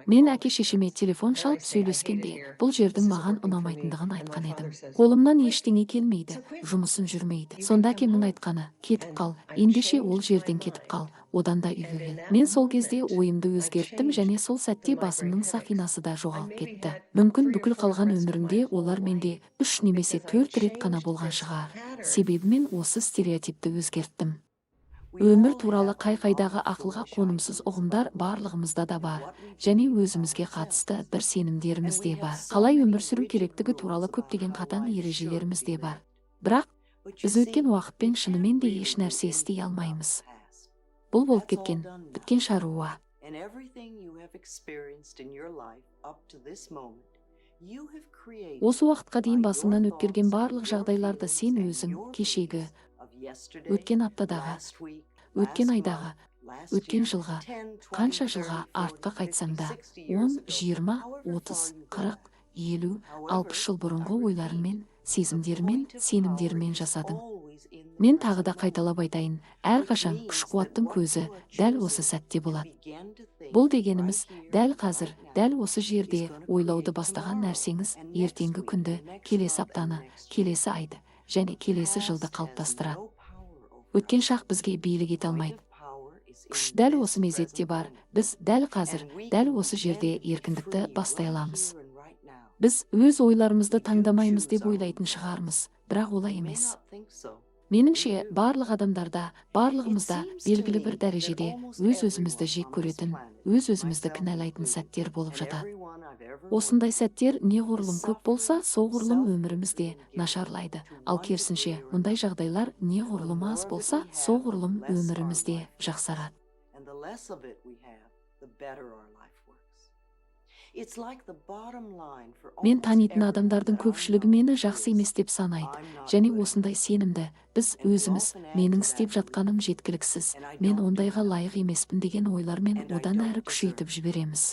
Мен әке-шешеме телефон шалып сөйлескенде, бұл жердің маған ұнамайтындығын айтқан едім. Қолымнан ештеңе келмейді, жұмысым жүрмейді. Сонда әкемнің айтқаны, кетіп қал, ендеше ол жерден кетіп қал, одан да үйге кел. Мен сол кезде ойымды өзгерттім және сол сәтте басымның сақинасы да жоғалып кетті. Мүмкін бүкіл қалған өмірімде олар менде 3 немесе 4 рет қана болған шығар. Себебі мен осы стереотипті өзгерттім. Өмір туралы қай-қайдағы ақылға қонымсыз ұғымдар барлығымызда да бар, және өзімізге қатысты бір сенімдеріміз де бар. Қалай өмір сүру керектігі туралы көптеген қатаң ережелеріміз де бар. Бірақ біз өткен уақытпен шынымен де еш нәрсе істей алмаймыз. Бұл болып кеткен, біткен шаруа. Осы уақытқа дейін басыңнан өткерген барлық жағдайларды сен өзің кешегі, өткен аптадағы, өткен айдағы, өткен жылға, қанша жылға артқа қайтсаң да, 10, 20, 30, 40, 50, 60 жыл бұрынғы ойларыңмен, сезімдермен, сенімдермен жасадың. Мен тағы да қайталап айтайын, әрқашан күш-қуаттың көзі дәл осы сәтте болады. Бұл дегеніміз, дәл қазір, дәл осы жерде ойлауды бастаған нәрсеңіз ертеңгі күнді, келесі аптаны, келесі айды және келесі жылды қалыптастырады. Өткен шақ бізге билік ете алмайды. Күш дәл осы мезетте бар, біз дәл қазір, дәл осы жерде еркіндікті бастай аламыз. Біз өз ойларымызды таңдамаймыз деп ойлайтын шығармыз, бірақ олай емес. Меніңше, барлық адамдарда, барлығымызда белгілі бір дәрежеде өз-өзімізді жек көретін, өз-өзімізді кінәлайтын сәттер болып жатады. Осындай сәттер неғұрлым көп болса, соғұрлым өмірімізде нашарлайды. Ал керісінше, мұндай жағдайлар неғұрлым аз болса, соғұрлым өмірімізде жақсарады. Мен танитын адамдардың көпшілігі мені жақсы емес деп санайды, және осындай сенімді, біз өзіміз, менің істеп жатқаным жеткіліксіз, мен ондайға лайық емеспін деген ойлармен одан әрі күшейтіп жібереміз.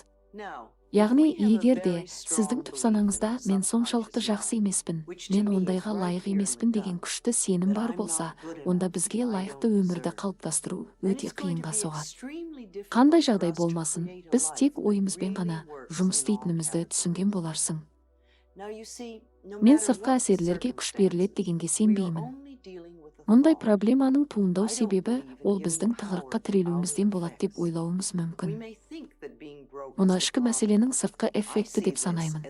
Яғни, егер де сіздің түп санаңызда мен соншалықты жақсы емеспін, мен ондайға лайық емеспін деген күшті сенім бар болса, онда бізге лайықты өмірді қалыптастыру өте қиынға соғады. Қандай жағдай болмасын, біз тек ойымызбен ғана жұмыс істейтінімізді түсінген боларсың. Мен сыртқы әсерлерге күш беріледі дегенге сенбеймін. Мұндай проблеманың туындау себебі ол біздің тығырыққа тірелуімізден болады деп ойлауымыз мүмкін. Мұны ішкі мәселенің сыртқы эффекті деп санаймын.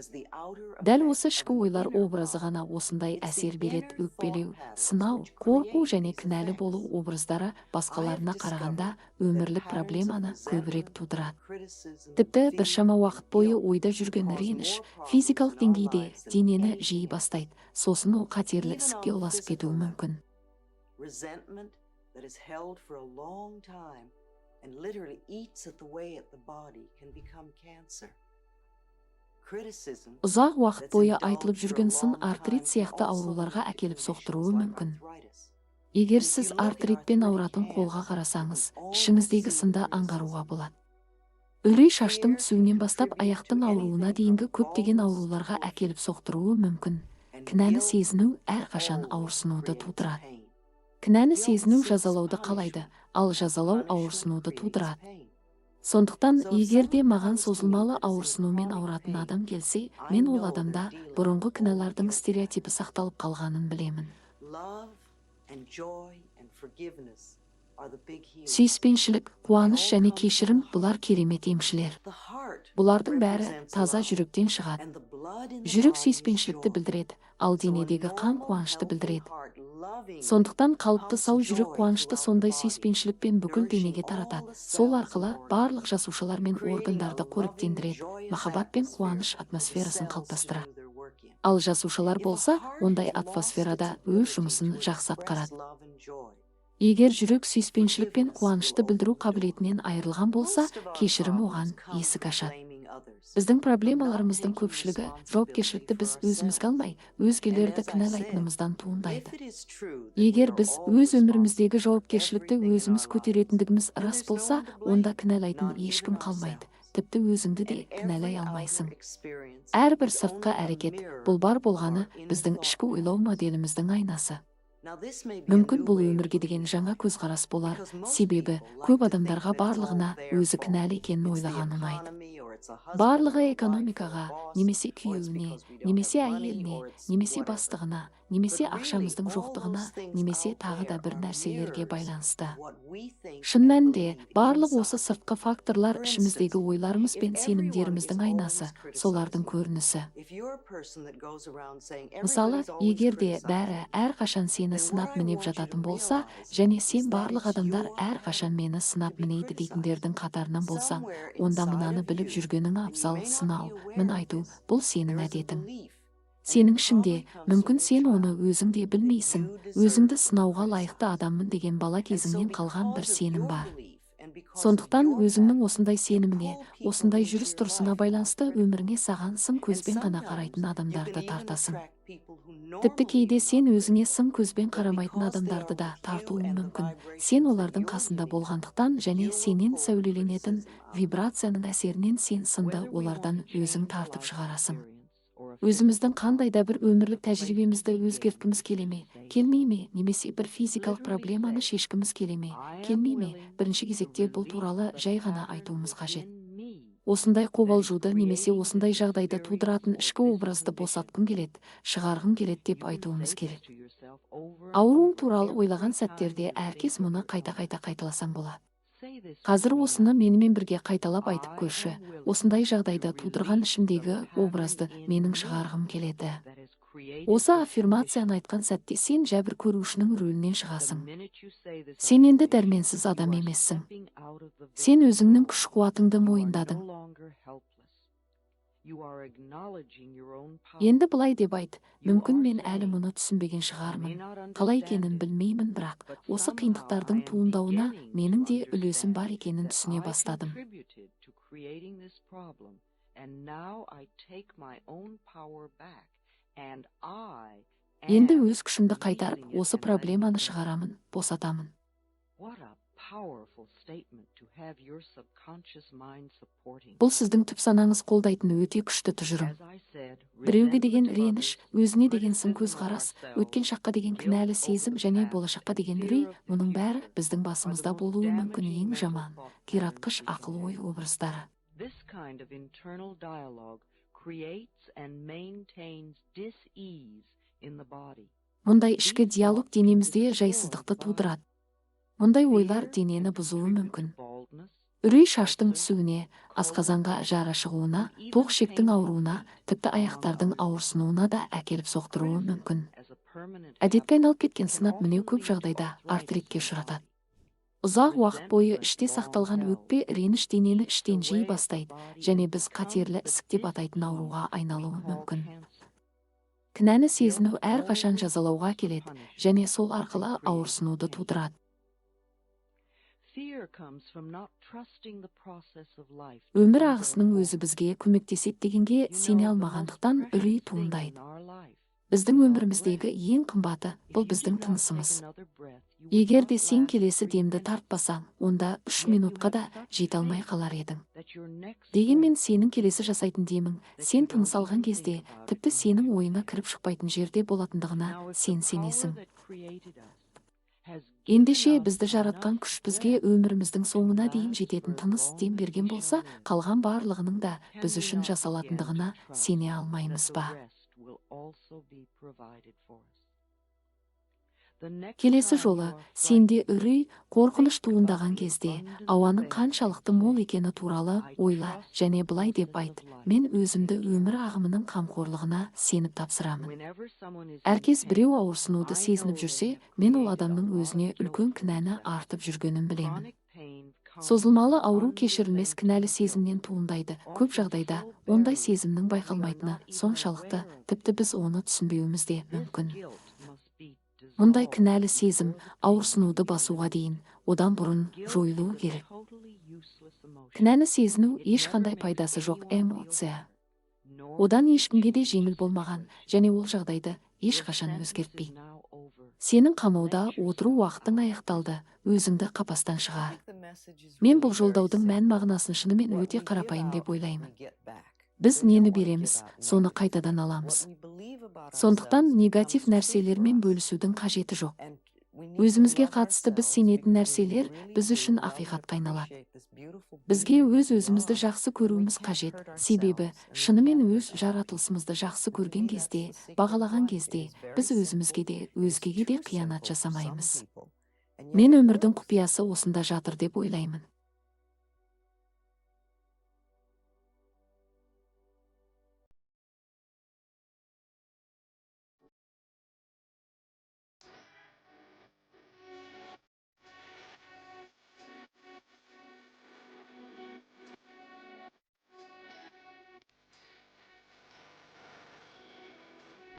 Дәл осы ішкі ойлар образы ғана осындай әсер береді. Өкпелеу, сынау, қорқу және кінәлі болу образдары басқаларына қарағанда өмірлік проблеманы көбірек тудырады. Тіпті біршама уақыт бойы ойда жүрген реніш физикалық деңгейде денені жей бастайды, сосын ол қатерлі ісікке ұласып кетуі мүмкін. And literally eats at the way at the body can become cancer. Ұзақ уақыт бойы айтылып жүрген сын артрит сияқты ауруларға әкеліп соқтыруы мүмкін. Егер сіз артритпен ауыратын қолға қарасаңыз, ішіңіздегі сынды аңғаруға болады. Үрей шаштың түсуінен бастап аяқтың ауруына дейінгі көптеген ауруларға әкеліп соқтыруы мүмкін. Кінәні сезіну әрқашан ауырсынуды тудырады. Кінәні сезіну жазалауды қалайды, ал жазалау ауырсынуды тудырады. Сондықтан, егер де маған созылмалы ауырсынумен ауыратын адам келсе, мен ол адамда бұрынғы кінәлардың стереотипі сақталып қалғанын білемін. Сүйіспеншілік, қуаныш және кешірім бұлар керемет емшілер. Бұлардың бәрі таза жүректен шығады. Жүрек сүйіспеншілікті білдіреді, ал денедегі қан қуанышты білдіреді. Сондықтан қалыпты сау жүрек қуанышты сондай сүйіспеншілікпен бүкіл денеге таратады. Сол арқылы барлық жасушалар мен органдарды қоректендіреді, махаббат пен қуаныш атмосферасын қалыптастырады. Ал жасушалар болса, ондай атмосферада өз жұмысын жақсы атқарады. Егер жүрек сүйіспеншілік пен қуанышты білдіру қабілетінен айырылған болса, кешірім оған есік ашады. Біздің проблемаларымыздың көпшілігі жауапкершілікті біз өзімізге алмай, өзгелерді кінәлайтынымыздан туындайды. Егер біз өз өміріміздегі жауапкершілікті өзіміз көтеретіндігіміз рас болса, онда кінәлайтын ешкім қалмайды. Тіпті өзіңді де кінәлай алмайсың. Әрбір сыртқы әрекет, бұл бар болғаны біздің ішкі ойлау моделіміздің айнасы. Мүмкін бұл өмірге деген жаңа көзқарас болар, себебі көп адамдарға барлығына өзі кінәлі екенін ойлаған ұнайды. Барлығы экономикаға, немесе күйеуіне, немесе әйеліне, немесе бастығына, немесе ақшамыздың жоқтығына, немесе тағы да бір нәрселерге байланысты. Шын мәнінде, барлық осы сыртқы факторлар ішіміздегі ойларымыз бен сенімдеріміздің айнасы, солардың көрінісі. Мысалы, егер де бәрі әрқашан сені сынап мінеп жататын болса, және сен барлық адамдар әрқашан мені сынап мінейді дейтіндердің қатарынан болсаң, онда мынаны біліп жүргенің абзал. Сынау, мін айту, бұл сенің әдетің. Сенің ішіңде, мүмкін сен оны өзің де білмейсің, өзіңді сынауға лайықты адаммын деген бала кезіңнен қалған бір сенім бар. Сондықтан өзіңнің осындай сеніміне, осындай жүріс тұрысына байланысты өміріңе саған сын көзбен ғана қарайтын адамдарды тартасың. Тіпті кейде сен өзіңе сын көзбен қарамайтын адамдарды да тартуың мүмкін. Сен олардың қасында болғандықтан және сенен сәулеленетін вибрацияның әсерінен сен сынды олардан өзің тартып шығарасың. Өзіміздің қандай да бір өмірлік тәжірибемізді өзгерткіміз келе ме, келмей ме, немесе бір физикалық проблеманы шешкіміз келе ме, келмей ме, бірінші кезекте бұл туралы жай ғана айтуымыз қажет. Осындай қобалжуды немесе осындай жағдайды тудыратын ішкі образды босатқым келеді, шығарғым келеді деп айтуымыз керек. Ауруың туралы ойлаған сәттерде әркез мұны қайта-қайта қайталасаң болады. Қазір осыны менімен бірге қайталап айтып көрші. Осындай жағдайды тудырған ішімдегі образды менің шығарғым келеді. Осы аффирмацияны айтқан сәтте сен жәбір көрушінің рөлінен шығасың. Сен енді дәрменсіз адам емессің. Сен өзіңнің күш-қуатыңды мойындадың. Енді былай деп айт, мүмкін мен әлі мұны түсінбеген шығармын. Қалай екенін білмеймін, бірақ осы қиындықтардың туындауына менің де үлесім бар екенін түсіне бастадым. Енді өз күшімді қайтарып, осы проблеманы шығарамын, босатамын. Бұл сіздің түп санаңыз қолдайтын өте күшті тұжырым. Біреуге деген реніш, өзіне деген сын көзқарас, өткен шаққа деген кінәлі сезім және болашаққа деген үрей, мұның бәрі біздің басымызда болуы мүмкін ең жаман, қиратқыш ақыл-ой образдары. Мұндай ішкі диалог денемізде жайсыздықты тудырады. Мұндай ойлар денені бұзуы мүмкін. Үрей шаштың түсуіне, асқазанға жара шығуына, тоқ ішектің ауруына, тіпті аяқтардың ауырсынуына да әкеліп соқтыруы мүмкін. Әдетке айналып кеткен сынап мінеу көп жағдайда артритке ұшыратады. Ұзақ уақыт бойы іште сақталған өкпе реніш денені іштен жей бастайды, және біз қатерлі ісік деп атайтын ауруға айналуы мүмкін. Кінәні сезіну әрқашан жазалауға келеді, және сол арқылы ауырсынуды тудырады. Өмір ағысының өзі бізге көмектеседі дегенге сене алмағандықтан үрей туындайды. Біздің өміріміздегі ең қымбаты бұл біздің тынысымыз. Егер де сен келесі демді тартпасаң, онда 3 минутқа да жете алмай қалар едің. Дегенмен сенің келесі жасайтын демің, сен тыныс алған кезде, тіпті сенің ойыңа кіріп шықпайтын жерде болатындығына сен сенесің. Ендеше бізді жаратқан күш бізге өміріміздің соңына дейін жететін тыныс дем берген болса, қалған барлығының да біз үшін жасалатындығына сене алмаймыз ба? Келесі жолы сенде үрей, қорқыныш туындаған кезде ауаның қаншалықты мол екені туралы ойла және былай деп айт: мен өзімді өмір ағымының қамқорлығына сеніп тапсырамын. Әркез біреу ауырсынуды сезініп жүрсе, мен ол адамның өзіне үлкен кінәні артып жүргенін білемін. Созылмалы ауру кешірілмес кінәлі сезімнен туындайды. Көп жағдайда ондай сезімнің байқалмайтыны соншалықты, тіпті біз оны түсінбеуіміз де мүмкін. Мұндай кінәлі сезім ауырсынуды басуға дейін, одан бұрын жойылуы керек. Кінәні сезіну ешқандай пайдасы жоқ эмоция. Одан ешкімге де жеңіл болмаған, және ол жағдайды ешқашан өзгертпей. Сенің қамауда отыру уақытың аяқталды, өзіңді қапастан шығар. Мен бұл жолдаудың мән мағынасын шынымен өте қарапайым деп ойлаймын. Біз нені береміз, соны қайтадан аламыз. Сондықтан негатив нәрселермен бөлісудің қажеті жоқ. Өзімізге қатысты біз сенетін нәрселер біз үшін ақиқатқа айналады. Бізге өз-өзімізді жақсы көруіміз қажет, себебі шынымен өз жаратылысымызды жақсы көрген кезде, бағалаған кезде, біз өзімізге де, өзгеге де қиянат жасамаймыз. Мен өмірдің құпиясы осында жатыр деп ойлаймын.